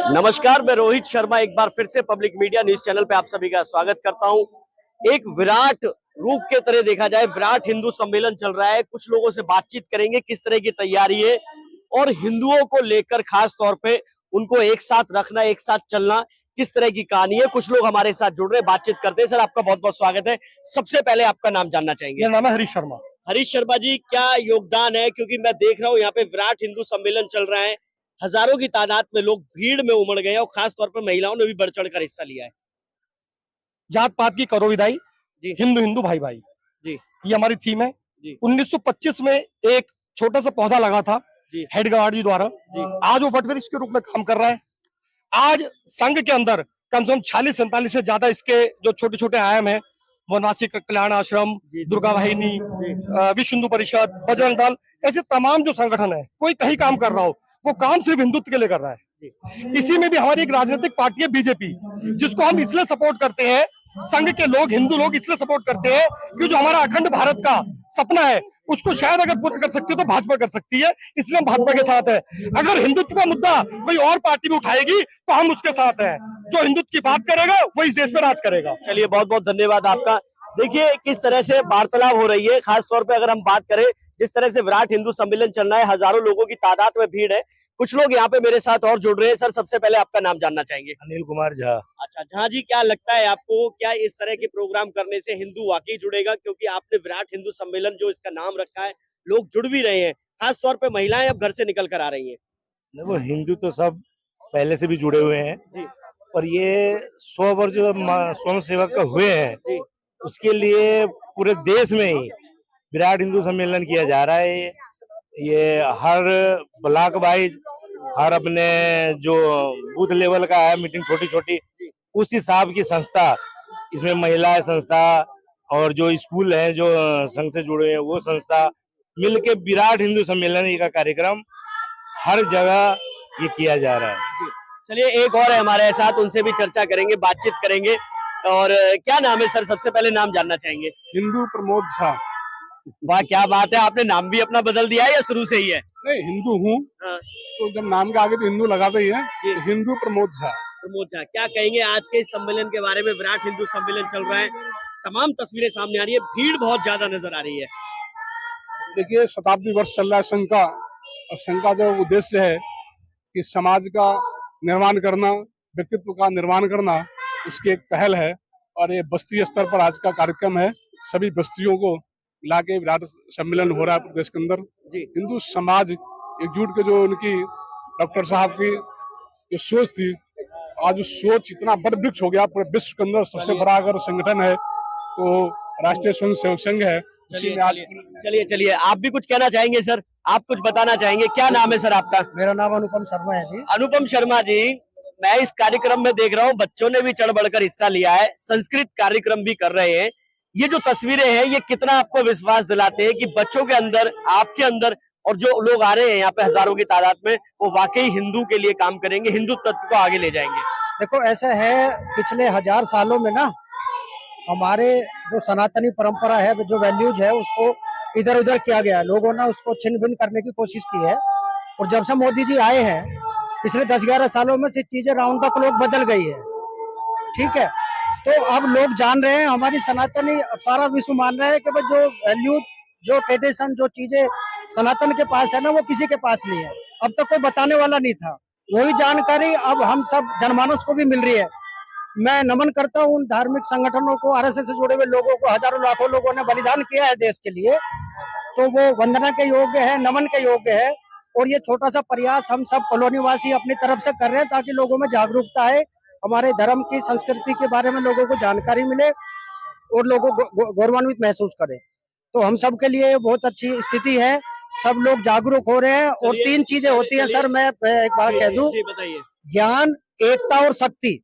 नमस्कार, मैं रोहित शर्मा एक बार फिर से पब्लिक मीडिया न्यूज चैनल पे आप सभी का स्वागत करता हूं। एक विराट रूप के तरह देखा जाए, विराट हिंदू सम्मेलन चल रहा है। कुछ लोगों से बातचीत करेंगे किस तरह की तैयारी है और हिंदुओं को लेकर खास तौर पे उनको एक साथ रखना, एक साथ चलना, किस तरह की कहानी है। कुछ लोग हमारे साथ जुड़ रहे हैं, बातचीत करते हैं। सर, आपका बहुत बहुत स्वागत है। सबसे पहले आपका नाम जानना चाहेंगे। मेरा नाम है हरीश शर्मा। हरीश शर्मा जी, क्या योगदान है? क्योंकि मैं देख रहा हूँ यहाँ पे विराट हिंदू सम्मेलन चल रहा है, हजारों की तादाद में लोग भीड़ में उमड़ गए और खास तौर पर महिलाओं ने भी बढ़ चढ़कर हिस्सा लिया है। जात पात की करो विदाई, जी हिंदू हिंदू भाई भाई, जी ये हमारी थीम है। जी 1925 में एक छोटा सा पौधा लगा था जी हेड गार्ड जी द्वारा, जी आज वो वटवृक्ष के रूप में काम कर रहा है। आज संघ के अंदर कम से कम 46-47 से ज्यादा इसके जो छोटे छोटे आयाम है, वो नासिक कल्याण आश्रम, जी दुर्गा वाहिनी, जी विश्व हिंदू परिषद, बजरंग दल, ऐसे तमाम जो संगठन है, कोई कहीं काम कर रहा हो, वो काम सिर्फ हिंदुत्व के लिए कर रहा है। इसी में भी हमारी एक राजनीतिक पार्टी है बीजेपी, जिसको हम इसलिए सपोर्ट करते हैं, संघ के लोग, हिंदू लोग इसलिए सपोर्ट करते हैं कि जो हमारा अखंड भारत का सपना है, उसको शायद अगर पूरा कर सकती है तो भाजपा कर सकती है, इसलिए हम भाजपा के साथ है। अगर हिंदुत्व का मुद्दा कोई और पार्टी भी उठाएगी तो हम उसके साथ है। जो हिंदुत्व की बात करेगा वो इस देश में राज करेगा। चलिए, बहुत बहुत धन्यवाद आपका। देखिए किस तरह से वार्तालाप हो रही है। खास तौर पे अगर हम बात करें, जिस तरह से विराट हिंदू सम्मेलन चल रहा है, हजारों लोगों की तादाद में भीड़ है। कुछ लोग यहाँ पे मेरे साथ और जुड़ रहे हैं। सर, सबसे पहले आपका नाम जानना चाहेंगे। अनिल कुमार झा। अच्छा झा जी, क्या लगता है आपको, क्या इस तरह के प्रोग्राम करने से हिंदू वाकई जुड़ेगा? क्योंकि आपने विराट हिंदू सम्मेलन जो इसका नाम रखा है, लोग जुड़ भी रहे हैं, खास तौर पे महिलाएं अब घर से निकल कर आ रही हैं। देखो, हिंदू तो सब पहले से भी जुड़े हुए हैं जी और ये 100 वर्ष जो स्वयं सेवक हुए हैं, जी उसके लिए पूरे देश में ही विराट हिंदू सम्मेलन किया जा रहा है। ये हर ब्लॉक वाइज, हर अपने जो बूथ लेवल का है मीटिंग, छोटी छोटी, उस हिसाब की संस्था, इसमें महिला संस्था और जो स्कूल है जो संघ से जुड़े हैं, वो संस्था मिलके विराट हिंदू सम्मेलन का कार्यक्रम हर जगह ये किया जा रहा है। चलिए, एक और है हमारे साथ, उनसे भी चर्चा करेंगे, बातचीत करेंगे। और क्या नाम है सर? सबसे पहले नाम जानना चाहेंगे। हिंदू प्रमोद झा। वाह, क्या बात है! आपने नाम भी अपना बदल दिया है या शुरू से ही है? नहीं, हिंदू हूँ हाँ, तो जब नाम के आगे तो हिंदू लगाते ही है। जी। तो हिंदू प्रमोद झा। प्रमोद झा, क्या कहेंगे आज के इस सम्मेलन के बारे में? विराट हिंदू सम्मेलन चल रहा है, तमाम तस्वीरें सामने आ रही है, भीड़ बहुत ज्यादा नजर आ रही है। देखिए, शताब्दी वर्ष चल रहा है संघ का, और संघ का जो उद्देश्य है कि समाज का निर्माण करना, व्यक्तित्व का निर्माण करना, उसकी एक पहल है। और ये बस्ती स्तर पर आज का कार्यक्रम है। सभी बस्तियों को मिला के विराट सम्मेलन हो रहा है प्रदेश के अंदर। जी हिंदू समाज एकजुट के जो उनकी डॉक्टर साहब की जो सोच थी, आज उस सोच इतना बड़ वृक्ष हो गया। पूरे विश्व के अंदर सबसे बड़ा अगर संगठन है तो राष्ट्रीय स्वयं सेवक संघ है। चलिए चलिए चलिए, आप भी कुछ कहना चाहेंगे सर? आप कुछ बताना चाहेंगे? क्या नाम है सर आपका? मेरा नाम अनुपम शर्मा है जी। अनुपम शर्मा जी, मैं इस कार्यक्रम में देख रहा हूँ बच्चों ने भी चढ़ बढ़कर हिस्सा लिया है, संस्कृत कार्यक्रम भी कर रहे हैं। ये जो तस्वीरें हैं, ये कितना आपको विश्वास दिलाते हैं कि बच्चों के अंदर, आपके अंदर, और जो लोग आ रहे हैं यहाँ पे हजारों की तादाद में, वो वाकई हिंदू के लिए काम करेंगे, हिंदू तत्व को आगे ले जाएंगे? देखो, ऐसा है, पिछले 1000 सालों में ना हमारे जो सनातनी परंपरा है, जो वैल्यूज है, उसको इधर उधर किया गया। लोगों ने उसको छिन्न भिन्न करने की कोशिश की है। और जब से मोदी जी आए हैं, पिछले 10-11 सालों में से चीजें राउंड द क्लॉक बदल गई है। ठीक है, तो अब लोग जान रहे हैं, हमारी सनातनी, सारा विश्व मान रहा है कि भाई जो वैल्यूज, जो ट्रेडिशन, जो चीजें सनातन के पास है ना, वो किसी के पास नहीं है। अब तक कोई बताने वाला नहीं था। वही जानकारी अब हम सब जनमानस को भी मिल रही है। मैं नमन करता हूँ उन धार्मिक संगठनों को, आरएसएस से जुड़े हुए लोगों को। हजारों लाखों लोगों ने बलिदान किया है देश के लिए, तो वो वंदना के योग्य है, नमन के योग्य है। और ये छोटा सा प्रयास हम सब कॉलोनी वासी अपनी तरफ से कर रहे हैं, ताकि लोगों में जागरूकता है, हमारे धर्म की, संस्कृति के बारे में लोगों को जानकारी मिले और लोगों को गौरवान्वित महसूस करें। तो हम सब के लिए बहुत अच्छी स्थिति है, सब लोग जागरूक हो रहे हैं। और 3 चीजें होती हैं सर, मैं एक बात कह दूं, ज्ञान, एकता और शक्ति।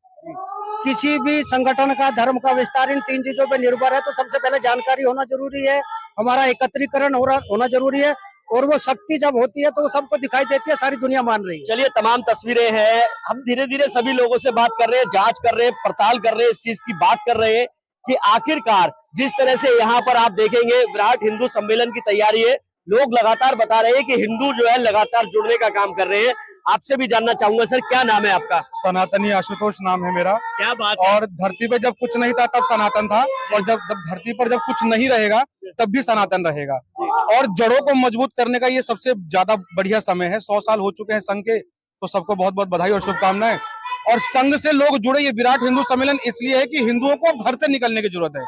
किसी भी संगठन का, धर्म का विस्तार इन 3 चीजों पर निर्भर है। तो सबसे पहले जानकारी होना जरूरी है, हमारा एकत्रीकरण होना जरूरी है, और वो शक्ति जब होती है तो वो सबको दिखाई देती है, सारी दुनिया मान रही है। चलिए, तमाम तस्वीरें हैं, हम धीरे धीरे सभी लोगों से बात कर रहे हैं, जांच कर रहे हैं, पड़ताल कर रहे हैं, इस चीज की बात कर रहे हैं कि आखिरकार जिस तरह से यहाँ पर आप देखेंगे विराट हिंदू सम्मेलन की तैयारी है, लोग लगातार बता रहे हैं कि हिंदू जो है लगातार जुड़ने का काम कर रहे हैं। आपसे भी जानना चाहूंगा सर, क्या नाम है आपका? सनातनी आशुतोष नाम है मेरा। क्या बात है। और धरती पे जब कुछ नहीं था तब सनातन था, और जब धरती पर जब कुछ नहीं रहेगा तब भी सनातन रहेगा। और जड़ों को मजबूत करने का ये सबसे ज्यादा बढ़िया समय है। 100 साल हो चुके हैं संघ के, तो सबको बहुत बहुत बधाई और शुभकामनाएं। और संघ से लोग जुड़े, ये विराट हिंदू सम्मेलन इसलिए है कि हिंदुओं को घर से निकलने की जरूरत है।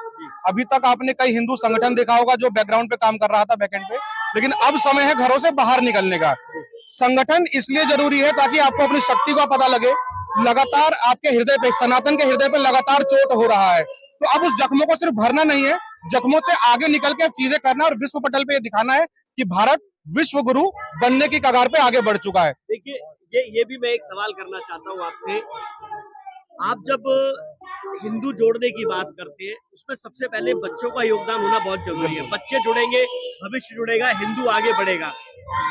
अभी तक आपने कई हिंदू संगठन देखा होगा जो बैकग्राउंड पे काम कर रहा था, बैकएंड पे, लेकिन अब समय है घरों से बाहर निकलने का। संगठन इसलिए जरूरी है ताकि आपको अपनी शक्ति का पता लगे। लगातार आपके हृदय पे, सनातन के हृदय पे लगातार चोट हो रहा है, तो अब उस जख्मों को सिर्फ भरना नहीं है, जख्मों से आगे निकल के चीजें करना और विश्व पटल पे ये दिखाना है कि भारत विश्व गुरु बनने की कगार पे आगे बढ़ चुका है। देखिए, ये भी मैं एक सवाल करना चाहता हूँ आपसे। आप जब हिंदू जोड़ने की बात करते हैं, उसमें सबसे पहले बच्चों का योगदान होना बहुत जरूरी है। बच्चे जुड़ेंगे, भविष्य जुड़ेगा, हिंदू आगे बढ़ेगा।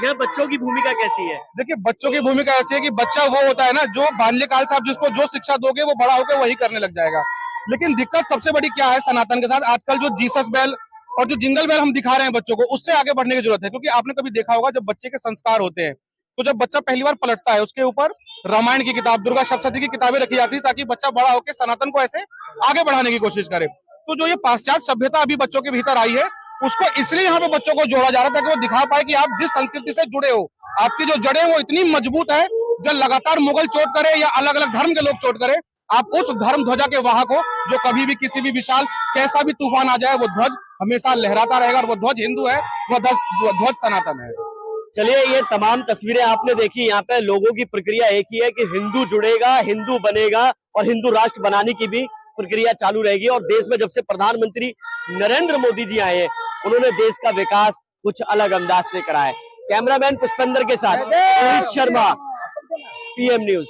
यह बच्चों की भूमिका कैसी है? देखिए, बच्चों की भूमिका ऐसी है कि बच्चा वो होता है ना जो बाल्यकाल से आप जिसको जो शिक्षा दोगे वो बड़ा होकर वही करने लग जाएगा। लेकिन दिक्कत सबसे बड़ी क्या है सनातन के साथ, आजकल जो जीसस बेल और जो जिंगल बेल हम दिखा रहे हैं बच्चों को, उससे आगे बढ़ने की जरूरत है। क्योंकि आपने कभी देखा होगा जब बच्चे के संस्कार होते हैं, तो जब बच्चा पहली बार पलटता है उसके ऊपर रामायण की किताब, दुर्गा सप्तशती की किताबें रखी जाती है, ताकि बच्चा बड़ा होकर सनातन को ऐसे आगे बढ़ाने की कोशिश करे। तो जो ये पाश्चात्य सभ्यता अभी बच्चों के भीतर आई है, उसको इसलिए यहाँ पे बच्चों को जोड़ा जा रहा है ताकि वो दिखा पाए कि आप जिस संस्कृति से जुड़े हो, आपकी जो जड़ें वो इतनी मजबूत है, जब लगातार मुगल चोट करे या अलग अलग धर्म के लोग चोट करे, आप उस धर्म ध्वजा के वाहक हो, जो कभी भी किसी भी विशाल कैसा भी तूफान आ जाए वो ध्वज हमेशा लहराता रहेगा। और वो ध्वज हिंदू है, वो ध्वज सनातन है। चलिए, ये तमाम तस्वीरें आपने देखी। यहाँ पे लोगों की प्रक्रिया एक ही है कि हिंदू जुड़ेगा, हिंदू बनेगा और हिंदू राष्ट्र बनाने की भी प्रक्रिया चालू रहेगी। और देश में जब से प्रधानमंत्री नरेंद्र मोदी जी आए हैं, उन्होंने देश का विकास कुछ अलग अंदाज से करा है। कैमरामैन पुष्पेंद्र के साथ रोहित शर्मा, PM न्यूज।